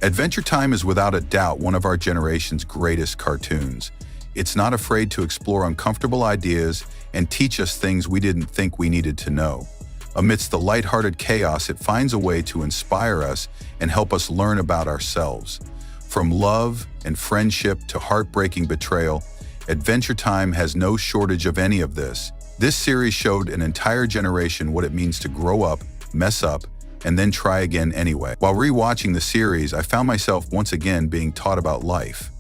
Adventure Time is without a doubt one of our generation's greatest cartoons. It's not afraid to explore uncomfortable ideas and teach us things we didn't think we needed to know. Amidst the lighthearted chaos, it finds a way to inspire us and help us learn about ourselves. From love and friendship to heartbreaking betrayal, Adventure Time has no shortage of any of this. This series showed an entire generation what it means to grow up, mess up, and then try again anyway. While rewatching the series, I found myself once again being taught about life.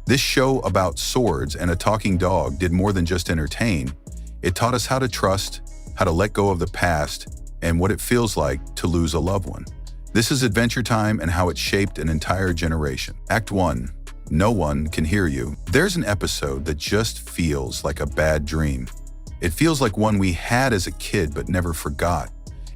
This show about swords and a talking dog did more than just entertain. It taught us how to trust, how to let go of the past, and what it feels like to lose a loved one. This is Adventure Time and how it shaped an entire generation. Act 1. No one can hear you. There's an episode that just feels like a bad dream. It feels like one we had as a kid but never forgot.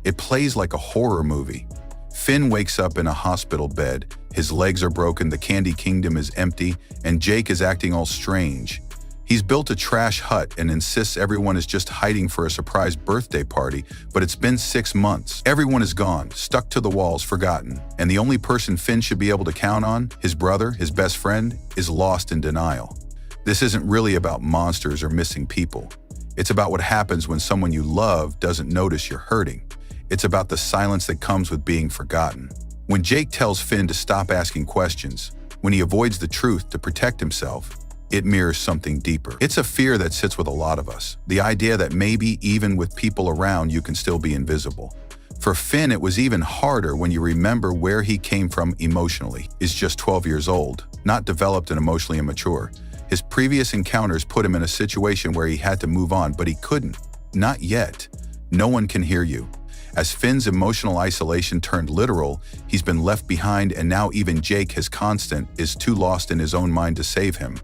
It plays like a horror movie. Finn wakes up in a hospital bed. His legs are broken, the Candy Kingdom is empty, and Jake is acting all strange. He's built a trash hut and insists everyone is just hiding for a surprise birthday party, but it's been 6 months. Everyone is gone, stuck to the walls, forgotten, and the only person Finn should be able to count on, his brother, his best friend, is lost in denial. This isn't really about monsters or missing people. It's about what happens when someone you love doesn't notice you're hurting. It's about the silence that comes with being forgotten. When Jake tells Finn to stop asking questions, when he avoids the truth to protect himself, it mirrors something deeper. It's a fear that sits with a lot of us, the idea that maybe even with people around you can still be invisible. For Finn, it was even harder when you remember where he came from emotionally. He's just 12 years old, not developed and emotionally immature. His previous encounters put him in a situation where he had to move on, but he couldn't. Not yet. No one can hear you. As Finn's emotional isolation turned literal, he's been left behind, and now even Jake, his constant, is too lost in his own mind to save him.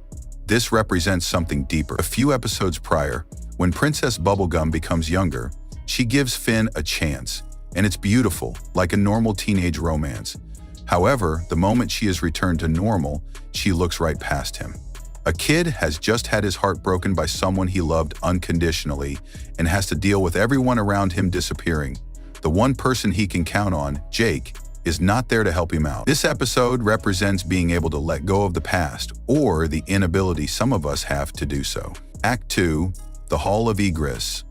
This represents something deeper. A few episodes prior, when Princess Bubblegum becomes younger, she gives Finn a chance, and it's beautiful, like a normal teenage romance. However, the moment she is returned to normal, she looks right past him. A kid has just had his heart broken by someone he loved unconditionally and has to deal with everyone around him disappearing. The one person he can count on, Jake, is not there to help him out. This episode represents being able to let go of the past, or the inability some of us have to do so. Act 2, The Hall of Egress.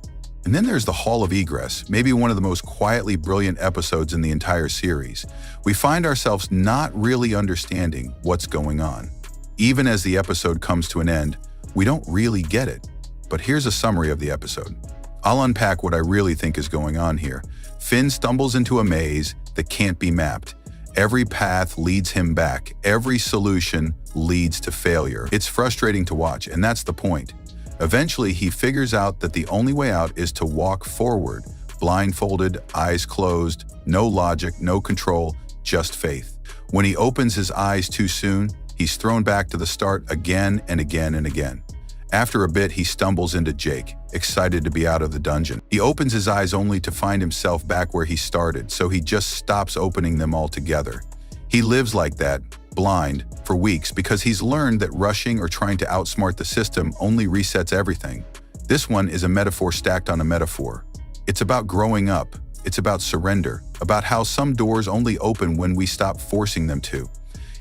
And then there's the Hall of Egress, maybe one of the most quietly brilliant episodes in the entire series. We find ourselves not really understanding what's going on. Even as the episode comes to an end, we don't really get it. But here's a summary of the episode. I'll unpack what I really think is going on here. Finn stumbles into a maze that can't be mapped. Every path leads him back. Every solution leads to failure. It's frustrating to watch, and that's the point. Eventually, he figures out that the only way out is to walk forward, blindfolded, eyes closed, no logic, no control, just faith. When he opens his eyes too soon, he's thrown back to the start again and again and again. After a bit, he stumbles into Jake, excited to be out of the dungeon. He opens his eyes only to find himself back where he started, so he just stops opening them altogether. He lives like that, blind, for weeks because he's learned that rushing or trying to outsmart the system only resets everything. This one is a metaphor stacked on a metaphor. It's about growing up. It's about surrender, about how some doors only open when we stop forcing them to.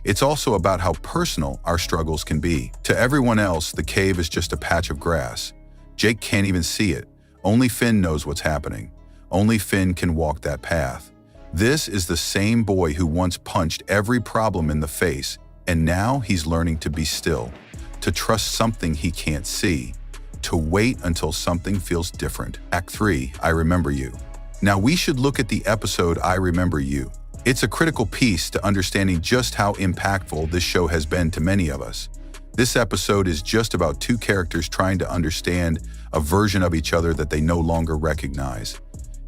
It's also about how personal our struggles can be. To everyone else, the cave is just a patch of grass. Jake can't even see it. Only Finn knows what's happening. Only Finn can walk that path. This is the same boy who once punched every problem in the face, and now he's learning to be still, to trust something he can't see, to wait until something feels different. Act 3, I Remember You. Now we should look at the episode I Remember You. It's a critical piece to understanding just how impactful this show has been to many of us. This episode is just about two characters trying to understand a version of each other that they no longer recognize.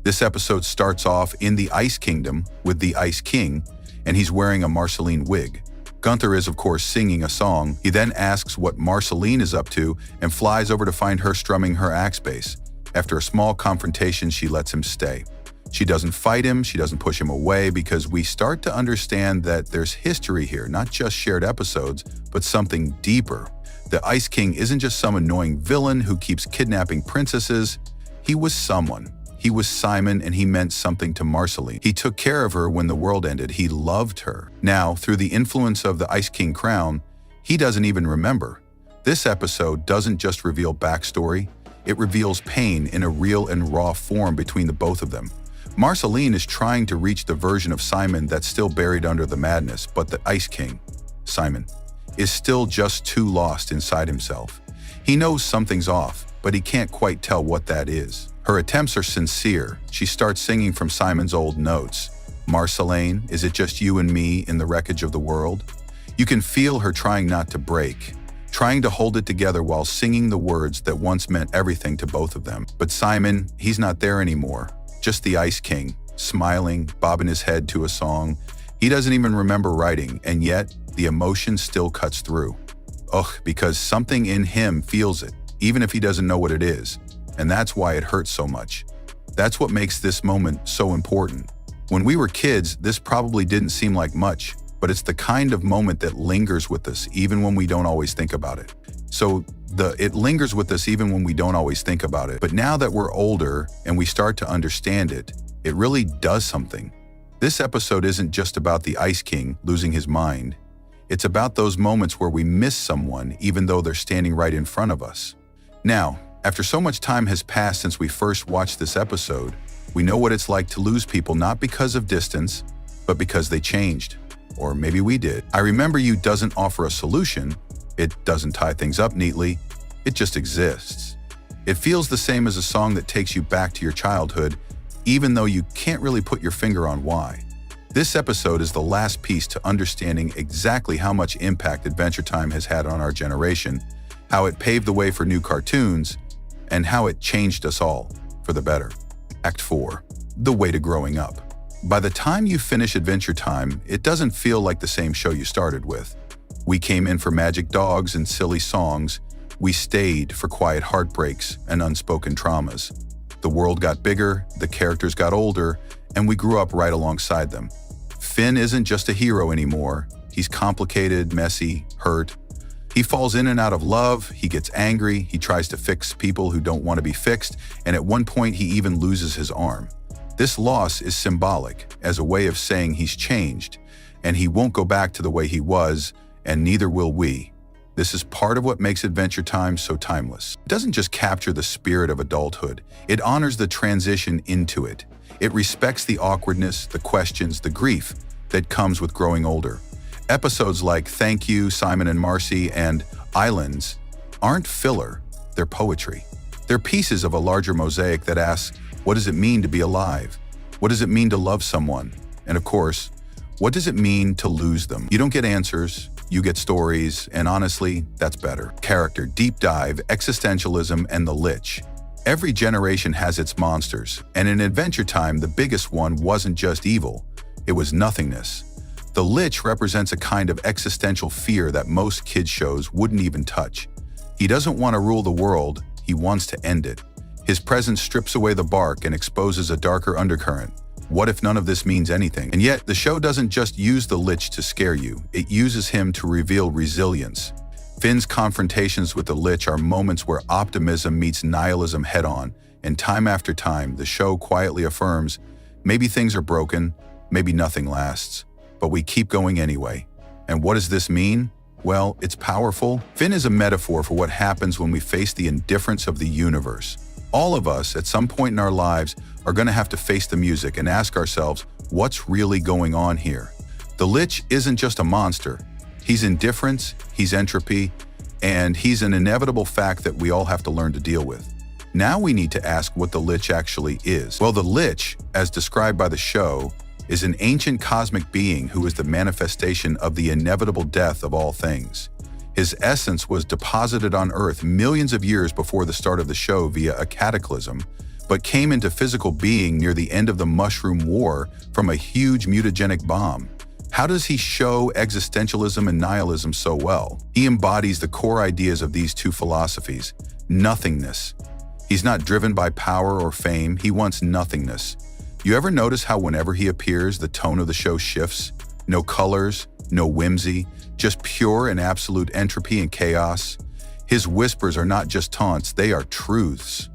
This episode starts off in the Ice Kingdom with the Ice King, and he's wearing a Marceline wig. Gunther is, of course, singing a song. He then asks what Marceline is up to and flies over to find her strumming her axe bass. After a small confrontation, she lets him stay. She doesn't fight him, she doesn't push him away, because we start to understand that there's history here, not just shared episodes, but something deeper. The Ice King isn't just some annoying villain who keeps kidnapping princesses. He was someone. He was Simon and he meant something to Marceline. He took care of her when the world ended. He loved her. Now, through the influence of the Ice King crown, he doesn't even remember. This episode doesn't just reveal backstory, it reveals pain in a real and raw form between the both of them. Marceline is trying to reach the version of Simon that's still buried under the madness, but the Ice King, Simon, is still just too lost inside himself. He knows something's off, but he can't quite tell what that is. Her attempts are sincere. She starts singing from Simon's old notes. Marceline, is it just you and me in the wreckage of the world? You can feel her trying not to break, trying to hold it together while singing the words that once meant everything to both of them. But Simon, he's not there anymore. Just the Ice King, smiling, bobbing his head to a song. He doesn't even remember writing, and yet the emotion still cuts through. Ugh, because something in him feels it, even if he doesn't know what it is. And that's why it hurts so much. That's what makes this moment so important. When we were kids, this probably didn't seem like much, but it's the kind of moment that lingers with us even when we don't always think about it. It lingers with us even when we don't always think about it. But now that we're older and we start to understand it, it really does something. This episode isn't just about the Ice King losing his mind. It's about those moments where we miss someone even though they're standing right in front of us. Now, after so much time has passed since we first watched this episode, we know what it's like to lose people not because of distance, but because they changed. Or maybe we did. I Remember You doesn't offer a solution. It doesn't tie things up neatly. It just exists. It feels the same as a song that takes you back to your childhood, even though you can't really put your finger on why. This episode is the last piece to understanding exactly how much impact Adventure Time has had on our generation, how it paved the way for new cartoons, and how it changed us all for the better. Act 4. The Way to Growing Up. By the time you finish Adventure Time, it doesn't feel like the same show you started with. We came in for magic dogs and silly songs. We stayed for quiet heartbreaks and unspoken traumas. The world got bigger, the characters got older, and we grew up right alongside them. Finn isn't just a hero anymore. He's complicated, messy, hurt. He falls in and out of love, he gets angry, he tries to fix people who don't want to be fixed, and at one point he even loses his arm. This loss is symbolic, as a way of saying he's changed, and he won't go back to the way he was, and neither will we. This is part of what makes Adventure Time so timeless. It doesn't just capture the spirit of adulthood, it honors the transition into it. It respects the awkwardness, the questions, the grief that comes with growing older. Episodes like Thank You, Simon and Marcy, and Islands aren't filler, they're poetry. They're pieces of a larger mosaic that asks, what does it mean to be alive? What does it mean to love someone? And of course, what does it mean to lose them? You don't get answers, you get stories, and honestly, that's better. Character, deep dive, existentialism, and the Lich. Every generation has its monsters, and in Adventure Time, the biggest one wasn't just evil, it was nothingness. The Lich represents a kind of existential fear that most kids' shows wouldn't even touch. He doesn't want to rule the world, he wants to end it. His presence strips away the bark and exposes a darker undercurrent. What if none of this means anything? And yet, the show doesn't just use the Lich to scare you, it uses him to reveal resilience. Finn's confrontations with the Lich are moments where optimism meets nihilism head-on, and time after time, the show quietly affirms, maybe things are broken, maybe nothing lasts, but we keep going anyway. And what does this mean? Well, it's powerful. Finn is a metaphor for what happens when we face the indifference of the universe. All of us, at some point in our lives, are going to have to face the music and ask ourselves, what's really going on here? The Lich isn't just a monster. He's indifference, he's entropy, and he's an inevitable fact that we all have to learn to deal with. Now we need to ask what the Lich actually is. Well, the Lich, as described by the show, is an ancient cosmic being who is the manifestation of the inevitable death of all things. His essence was deposited on Earth millions of years before the start of the show via a cataclysm, but came into physical being near the end of the Mushroom War from a huge mutagenic bomb. How does he show existentialism and nihilism so well? He embodies the core ideas of these two philosophies: nothingness. He's not driven by power or fame, he wants nothingness. You ever notice how whenever he appears, the tone of the show shifts? No colors, no whimsy, just pure and absolute entropy and chaos. His whispers are not just taunts, they are truths.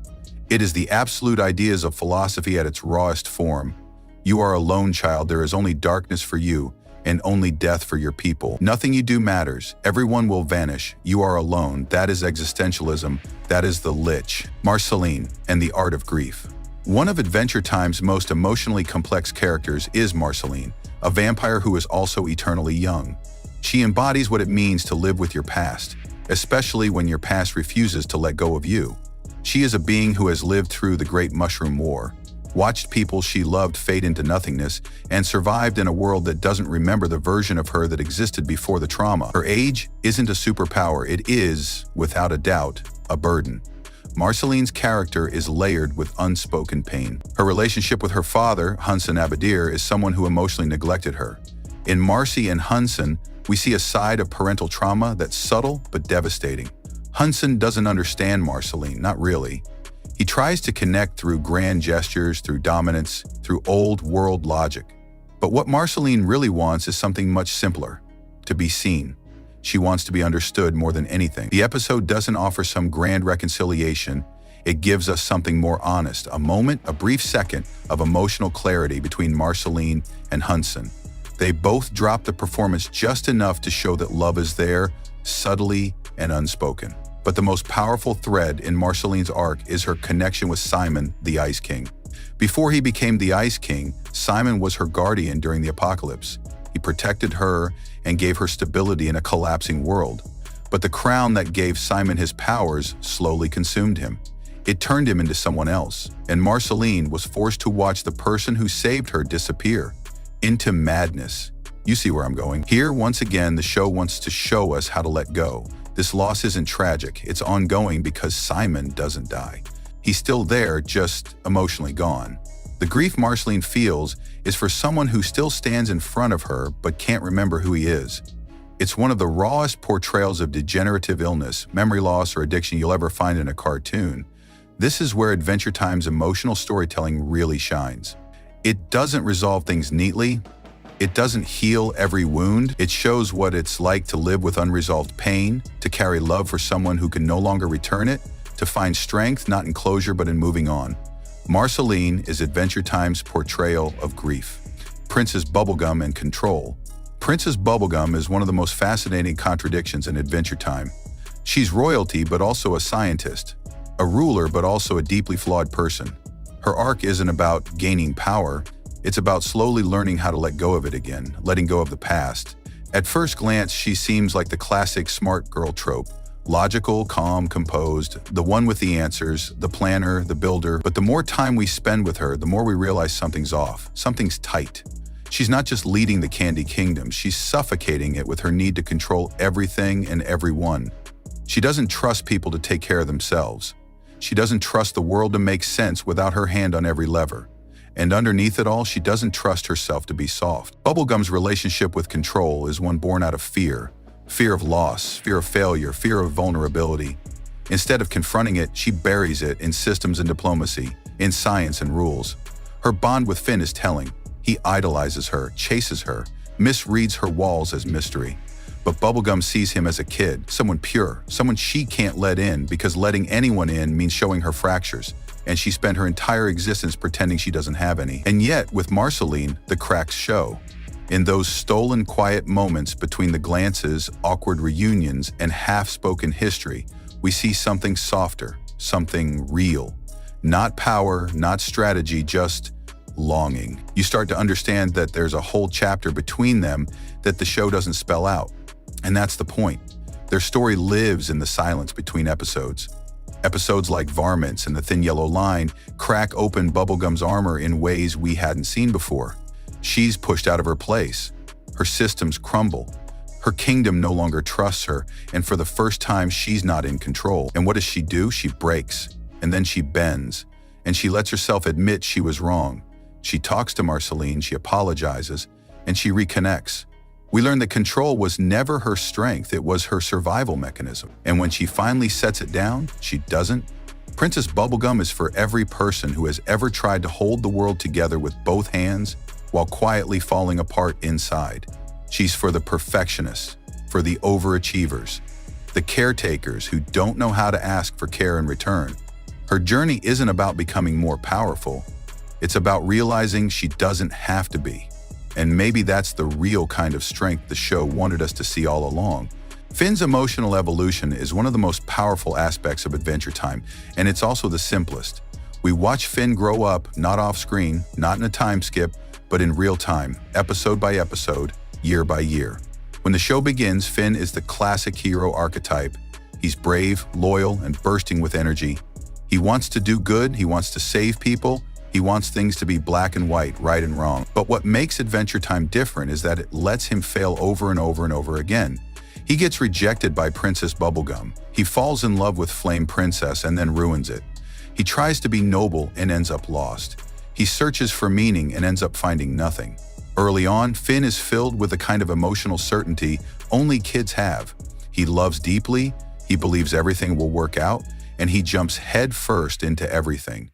It is the absolute ideas of philosophy at its rawest form. You are alone, child. There is only darkness for you, and only death for your people. Nothing you do matters. Everyone will vanish. You are alone. That is existentialism. That is the Lich. Marceline and the Art of Grief. One of Adventure Time's most emotionally complex characters is Marceline, a vampire who is also eternally young. She embodies what it means to live with your past, especially when your past refuses to let go of you. She is a being who has lived through the Great Mushroom War, watched people she loved fade into nothingness, and survived in a world that doesn't remember the version of her that existed before the trauma. Her age isn't a superpower, it is, without a doubt, a burden. Marceline's character is layered with unspoken pain. Her relationship with her father, Hunson Abadir, is someone who emotionally neglected her. In Marcy and Hunson, we see a side of parental trauma that's subtle but devastating. Hunson doesn't understand Marceline, not really. He tries to connect through grand gestures, through dominance, through old world logic. But what Marceline really wants is something much simpler: to be seen. She wants to be understood more than anything. The episode doesn't offer some grand reconciliation. It gives us something more honest, a moment, a brief second of emotional clarity between Marceline and Hunson. They both drop the performance just enough to show that love is there, subtly and unspoken. But the most powerful thread in Marceline's arc is her connection with Simon, the Ice King. Before he became the Ice King, Simon was her guardian during the apocalypse. He protected her and gave her stability in a collapsing world. But the crown that gave Simon his powers slowly consumed him. It turned him into someone else, and Marceline was forced to watch the person who saved her disappear into madness. You see where I'm going. Here, once again, the show wants to show us how to let go. This loss isn't tragic, it's ongoing because Simon doesn't die. He's still there, just emotionally gone. The grief Marceline feels is for someone who still stands in front of her but can't remember who he is. It's one of the rawest portrayals of degenerative illness, memory loss, or addiction you'll ever find in a cartoon. This is where Adventure Time's emotional storytelling really shines. It doesn't resolve things neatly. It doesn't heal every wound. It shows what it's like to live with unresolved pain, to carry love for someone who can no longer return it, to find strength not in closure but in moving on. Marceline is Adventure Time's portrayal of grief. Princess Bubblegum and control. Princess Bubblegum is one of the most fascinating contradictions in Adventure Time. She's royalty but also a scientist, a ruler but also a deeply flawed person. Her arc isn't about gaining power, it's about slowly learning how to let go of it again, letting go of the past. At first glance, she seems like the classic smart girl trope. Logical, calm, composed, the one with the answers, the planner, the builder. But the more time we spend with her, the more we realize something's off, something's tight. She's not just leading the Candy Kingdom, she's suffocating it with her need to control everything and everyone. She doesn't trust people to take care of themselves. She doesn't trust the world to make sense without her hand on every lever. And underneath it all, she doesn't trust herself to be soft. Bubblegum's relationship with control is one born out of fear. Fear of loss, fear of failure, fear of vulnerability. Instead of confronting it, she buries it in systems and diplomacy, in science and rules. Her bond with Finn is telling. He idolizes her, chases her, misreads her walls as mystery. But Bubblegum sees him as a kid, someone pure, someone she can't let in because letting anyone in means showing her fractures, and she spent her entire existence pretending she doesn't have any. And yet, with Marceline, the cracks show. In those stolen quiet moments between the glances, awkward reunions, and half-spoken history, we see something softer, something real. Not power, not strategy, just longing. You start to understand that there's a whole chapter between them that the show doesn't spell out. And that's the point. Their story lives in the silence between episodes. Episodes like Varmints and The Thin Yellow Line crack open Bubblegum's armor in ways we hadn't seen before. She's pushed out of her place. Her systems crumble. Her kingdom no longer trusts her, and for the first time, she's not in control. And what does she do? She breaks, and then she bends, and she lets herself admit she was wrong. She talks to Marceline, she apologizes, and she reconnects. We learn that control was never her strength, it was her survival mechanism. And when she finally sets it down, she doesn't. Princess Bubblegum is for every person who has ever tried to hold the world together with both hands while quietly falling apart inside. She's for the perfectionists, for the overachievers, the caretakers who don't know how to ask for care in return. Her journey isn't about becoming more powerful. It's about realizing she doesn't have to be. And maybe that's the real kind of strength the show wanted us to see all along. Finn's emotional evolution is one of the most powerful aspects of Adventure Time, and it's also the simplest. We watch Finn grow up, not off-screen, not in a time skip, but in real time, episode by episode, year by year. When the show begins, Finn is the classic hero archetype. He's brave, loyal, and bursting with energy. He wants to do good, he wants to save people, he wants things to be black and white, right and wrong. But what makes Adventure Time different is that it lets him fail over and over and over again. He gets rejected by Princess Bubblegum. He falls in love with Flame Princess and then ruins it. He tries to be noble and ends up lost. He searches for meaning and ends up finding nothing. Early on, Finn is filled with a kind of emotional certainty only kids have. He loves deeply, he believes everything will work out, and he jumps head first into everything.